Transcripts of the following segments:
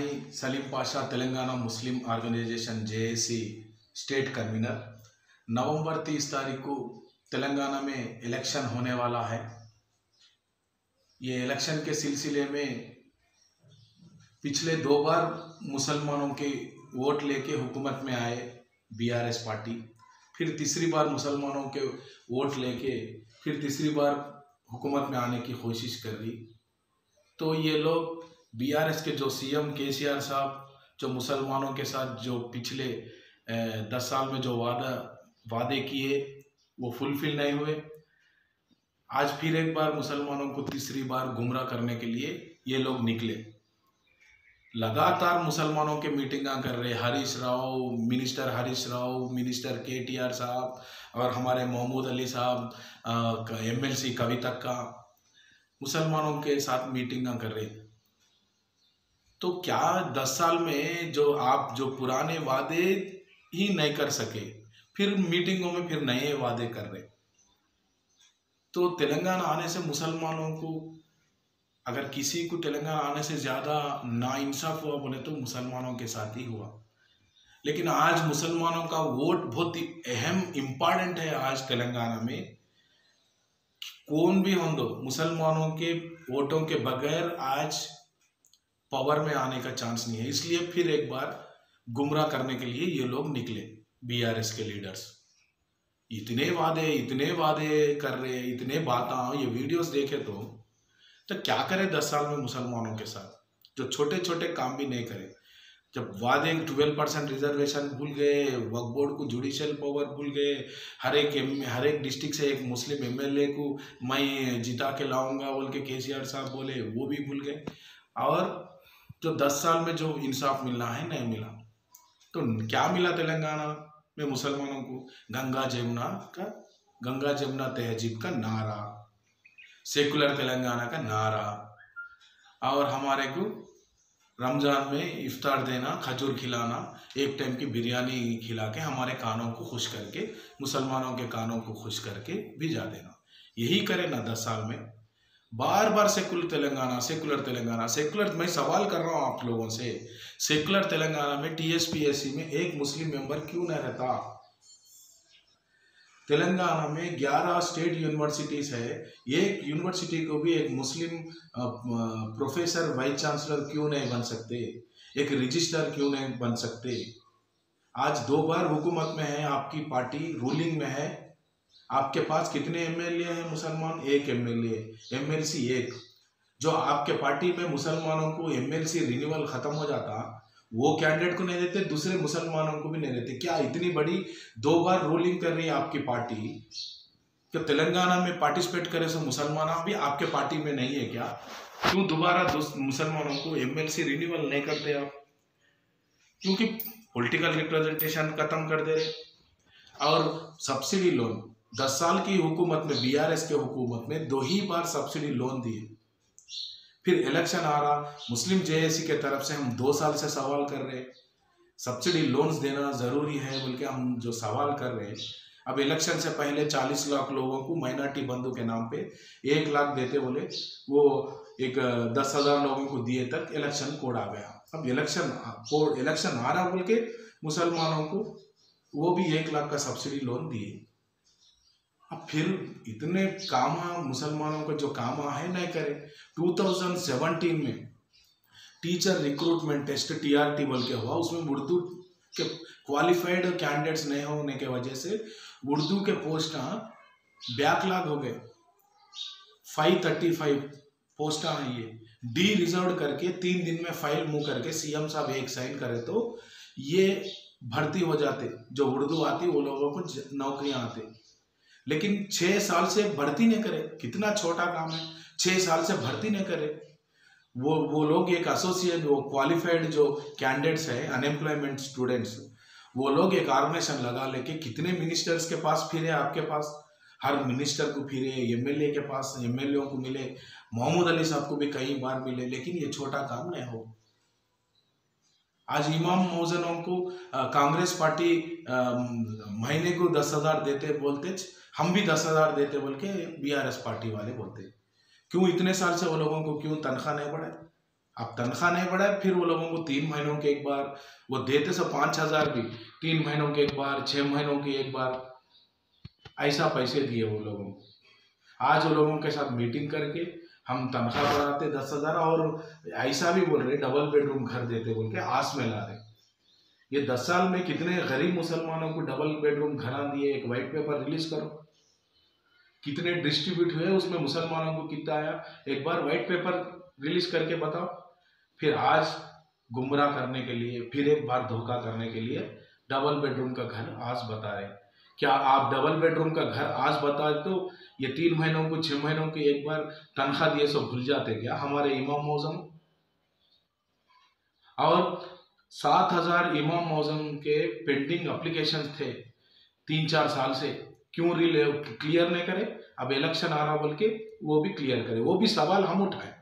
भाई सलीम पाशा, तेलंगाना मुस्लिम organisation JAC state convener. नवंबर 30 तारीख को तेलंगाना में इलेक्शन होने वाला है। ये इलेक्शन के सिलसिले में पिछले 2 बार मुसलमानों के वोट लेके हुकूमत में आए बीआरएस पार्टी, फिर तीसरी बार मुसलमानों के वोट लेके फिर तीसरी बार हुकूमत में आने की कोशिश कर रही। तो ये लोग बीआरएस के जो सीएम केसीआर साहब जो मुसलमानों के साथ जो पिछले 10 साल में जो वादे किए वो फुलफिल नहीं हुए। आज फिर एक बार मुसलमानों को तीसरी बार गुमराह करने के लिए ये लोग निकले। लगातार मुसलमानों के मीटिंगां कर रहे हरीश राव, मिनिस्टर केटीआर साहब और हमारे महमूद अली साहब एमएलसी कवितक्का मुसलमानों के साथ मीटिंगां कर रहे। तो क्या 10 साल में जो पुराने वादे ही नहीं कर सके, फिर मीटिंगों में फिर नए वादे कर रहे। तो तेलंगाना आने से मुसलमानों को, अगर किसी को तेलंगाना आने से ज़्यादा नाइंसाफ हुआ बोले तो मुसलमानों के साथ ही हुआ। लेकिन आज मुसलमानों का वोट बहुत ही अहम इम्पॉर्टेंट है। आज तेलंगाना में कौन भी हो दो, मुसलमानों के वोटों के बगैर आज पावर में आने का चांस नहीं है। इसलिए फिर एक बार गुमराह करने के लिए ये लोग निकले बीआरएस के लीडर्स। इतने वादे कर रहे, इतने बातें, ये वीडियोस देखे तो क्या करे 10 साल में मुसलमानों के साथ, जो छोटे छोटे काम भी नहीं करे। जब वादे 12% रिजर्वेशन भूल गए, वक्फ बोर्ड को जुडिशियल पावर भूल गए, हर एक डिस्ट्रिक्ट से एक मुस्लिम एमएलए को मैं जिता के लाऊंगा बोल के केसीआर साहब बोले, वो भी भूल गए। और जो 10 साल में जो इंसाफ मिलना है नहीं मिला। तो क्या मिला तेलंगाना में मुसलमानों को? गंगा जमुना तहजीब का नारा, सेकुलर तेलंगाना का नारा, और हमारे को रमजान में इफ्तार देना, खजूर खिलाना, एक टाइम की बिरयानी खिला के हमारे कानों को खुश करके, मुसलमानों के कानों को खुश करके भिजा देना। यही करे ना 10 साल में। बार बार सेकुलर तेलंगाना। मैं सवाल कर रहा हूँ आप लोगों से, सेकुलर तेलंगाना में टीएसपीएससी में एक मुस्लिम मेंबर क्यों नहीं रहता? तेलंगाना में 11 स्टेट यूनिवर्सिटीज है, एक यूनिवर्सिटी को भी एक मुस्लिम प्रोफेसर वाइस चांसलर क्यों नहीं बन सकते? एक रजिस्ट्रार क्यों नहीं बन सकते? आज 2 बार हुकूमत में है, आपकी पार्टी रूलिंग में है। आपके पास कितने एमएलए हैं मुसलमान? एक एमएलए, एमएलसी एक। जो आपके पार्टी में मुसलमानों को एमएलसी रिन्यूअल खत्म हो जाता, वो कैंडिडेट को नहीं देते, दूसरे मुसलमानों को भी नहीं देते। क्या इतनी बड़ी 2 बार रूलिंग कर रही है आपकी पार्टी, कि तेलंगाना में पार्टिसिपेट करे सो मुसलमान भी आपके पार्टी में नहीं है क्या? क्यों दोबारा मुसलमानों को एमएलसी रिन्यूअल नहीं करते आप? क्योंकि पॉलिटिकल रिप्रेजेंटेशन खत्म कर दे रहे। और सब्सिडी लोन 10 साल की हुकूमत में, बीआरएस के हुकूमत में 2 ही बार सब्सिडी लोन दिए। फिर इलेक्शन आ रहा, मुस्लिम जेएसी के तरफ से हम 2 साल से सवाल कर रहे, सब्सिडी लोन्स देना जरूरी है बोल के हम जो सवाल कर रहे हैं। अब इलेक्शन से पहले 40 लाख लोगों को माइनॉरिटी बंधु के नाम पे 1 लाख देते बोले, वो एक 10,000 लोगों को दिए तक इलेक्शन कोड आ गया। अब इलेक्शन आ रहा बोल के मुसलमानों को वो भी 1 लाख का सब्सिडी लोन दिए। अब फिर इतने काम मुसलमानों का जो काम है नहीं करे। 2017 में टीचर रिक्रूटमेंट टेस्ट TRT बोल के हुआ, उसमें उर्दू के क्वालिफाइड कैंडिडेट्स नहीं होने के वजह से उर्दू के पोस्ट बैकलॉग हो गए। 535 पोस्ट हैं, ये डी रिजर्व करके 3 दिन में फाइल मूव करके सीएम साहब एक साइन करे तो ये भर्ती हो जाते। जो उर्दू आती वो लोगों को नौकरियां आती। लेकिन 6 साल से भर्ती नहीं करे। कितना छोटा काम है, 6 साल से भर्ती नहीं करे। वो लोग एक एसोसिएट, वो क्वालिफाइड जो कैंडिडेट्स है, अनएम्प्लॉयमेंट स्टूडेंट्स, वो लोग एक ऑर्गेनाइजेशन लगा लेके कितने मिनिस्टर्स के पास फिरे, आपके पास हर मिनिस्टर को फिरे, एमएलए के पास, एमएलए को मिले, महमूद अली साहब को भी कई बार मिले, लेकिन ये छोटा काम नहीं हो। आज इमाम मौजनों को कांग्रेस पार्टी महीने को 10,000 देते बोलते, हम भी 10,000 देते बोल के बीआरएस पार्टी वाले बोलते। क्यों इतने साल से वो लोगों को क्यों तनख्वाह नहीं बढ़ाए? अब तनख्वाह नहीं बढ़ाए, फिर वो लोगों को 3 महीनों के एक बार, वो देते सब 5,000 भी 3 महीनों के एक बार, 6 महीनों के एक बार, ऐसा पैसे दिए वो लोगों को। आज वो लोगों के साथ मीटिंग करके हम तनख्वाह बढ़ाते 10,000, और ऐसा भी बोल रहे डबल बेडरूम घर देते बोल के आस में ला रहे। ये 10 साल में कितने गरीब मुसलमानों को डबल बेडरूम घर दिए, एक वाइट पेपर रिलीज करो, कितने डिस्ट्रीब्यूट हुए, उसमें मुसलमानों को कितना आया, एक बार व्हाइट पेपर रिलीज करके बताओ। फिर आज गुमराह करने के लिए, फिर एक बार धोखा करने के लिए डबल बेडरूम का घर आज बता रहे। क्या आप डबल बेडरूम का घर आज बता तो ये 3 महीनों को 6 महीनों के एक बार तनख्वाह दिए सब भूल जाते क्या हमारे इमाम मौजम? और 7,000 इमाम मौजम के पेंडिंग एप्लीकेशन थे 3-4 साल से, क्यों क्लियर नहीं करे? अब इलेक्शन आ रहा बोल के वो भी क्लियर करे। वो भी सवाल हम उठाए,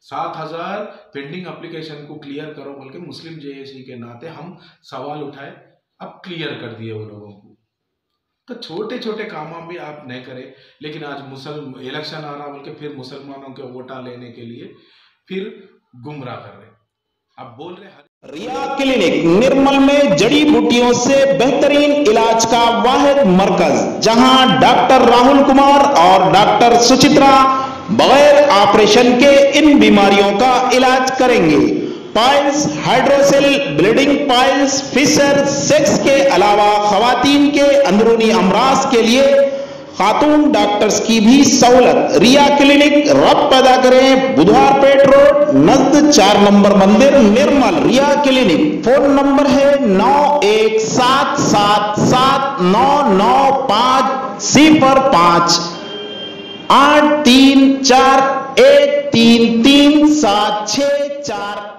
7,000 पेंडिंग एप्लीकेशन को क्लियर करो बोल के मुस्लिम जेएसी के नाते हम सवाल उठाए, अब क्लियर कर दिए वो लोगों को। तो छोटे छोटे काम भी आप नहीं करे, लेकिन आज इलेक्शन आ रहा बोल के फिर मुसलमानों के वोटा लेने के लिए फिर गुमराह कर रहे। अब बोल रहे रिया क्लिनिक निर्मल में जड़ी बूटियों से बेहतरीन इलाज का वाहिद मरकज, जहां डॉक्टर राहुल कुमार और डॉक्टर सुचित्रा बगैर ऑपरेशन के इन बीमारियों का इलाज करेंगे। Piles, hydrocele, bleeding piles, fissure, sex के अलावा खवातीन के अंदरूनी अमराज के लिए खातून डॉक्टर्स की भी सहूलत। रिया क्लिनिक रब पैदा करें, बुधवार पेट रोड नजद 4 नंबर मंदिर निर्मल। रिया क्लिनिक फोन नंबर है 9177799505 834133764।